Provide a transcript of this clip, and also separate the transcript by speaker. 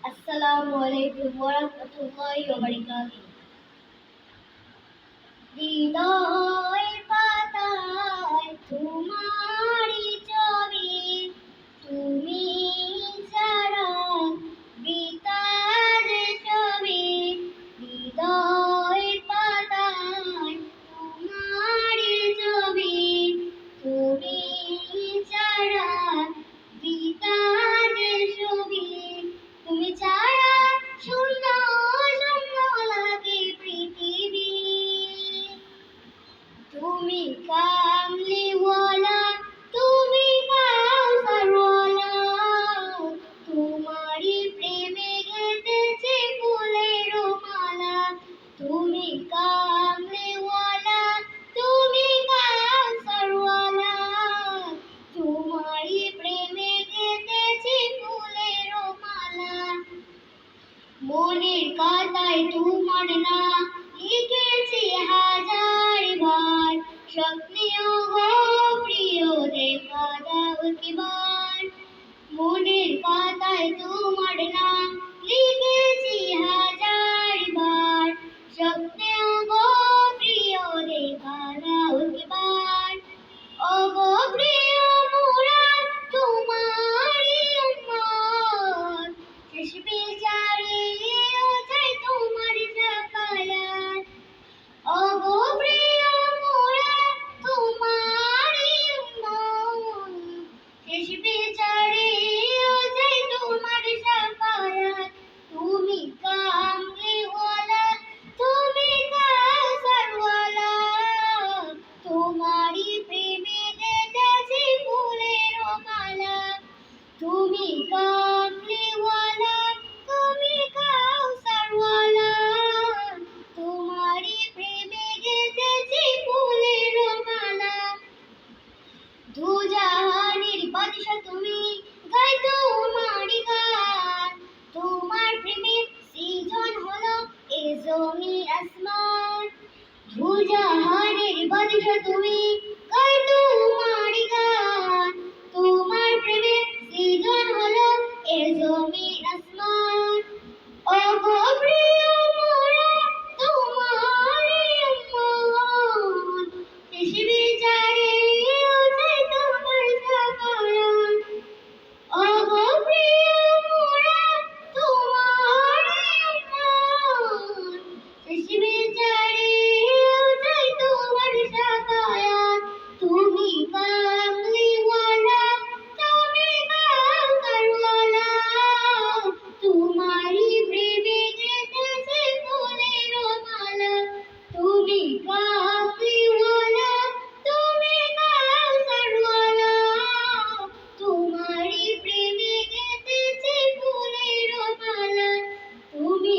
Speaker 1: আসসালামু আলাইকুম ওয়া রাহমাতুল্লাহি ওয়া বারাকাতুহু। হৃদয়ের পাতায় তোমারই ছবি, তুমি ছাড়া বিতার ছবি। হৃদয়ের পাতায় তোমারই ছবি, তুমি ছাড়া বিতার ছবি। তুমি ছাড়া শূন্য শূন্য লাগে পৃথিবী। তুমি কামলিওয়ালা, তুমি কাউসারওয়ালা, তোমারই প্রেমে গেঁথেছি ফুলের মালা। তুমি কামলিওয়ালা, তুমি কাউসারওয়ালা, তোমারই প্রেমে গেঁথেছি ফুলের মালা। মনের খাতায় তোমার নাম লিখেছি হাজার বার, স্বপ্নেও গো প্রিয় দেখা দাও একবার। মনের খাতায় তোমার নাম লিখেছি হাজার বার, স্বপ্নেও গো প্রিয় দেখা দাও একবার। ও গো প্রিয় মুরাদ তোমারই উম্মত, শেষ বিচারে ও চাই তোমার শাফায়াত। ও গো প্রিয় মুরাদ তোমারই উম্মত, শেষ বিচারে ও চাই তোমার শাফায়াত। তুমি কামলিওয়ালা, তুমি কাউসারওয়ালা, তোমারই প্রেমে গেঁথেছি ফুলের মালা। তুমি কামলিওয়ালা, তুমি কাউসারওয়ালা, তোমারই প্রেমে গেঁথেছি ফুলের মালা। দুজাহানের বাদশা তুমি, গাই তোমারই গান। তোমার প্রেমে সৃজন হলো এ জমিন আসমান। দুজাহানের বাদশা তুমি, গাই তোমারই গান। তোমার প্রেমে সৃজন হলো এ জমিন আসমান। ও গো প্রিয় মুরাদ তোমারই উম্মত, শেষ বিচারে ও চাই তোমার শাফায়াত। ও গো প্রিয় মুরাদ তোমারই উম্মত, শেষ বিচারে ও চাই তোমার শাফায়াত। তুমি কামলিওয়ালা, তুমি কাউসারওয়ালা, তোমারই প্রেমে গেঁথেছি ফুলের মালা। তুমি কামলিওয়ালা, তুমি কাউসারওয়ালা, তোমারই প্রেমে গেঁথেছি ফুলের মালা। তুমি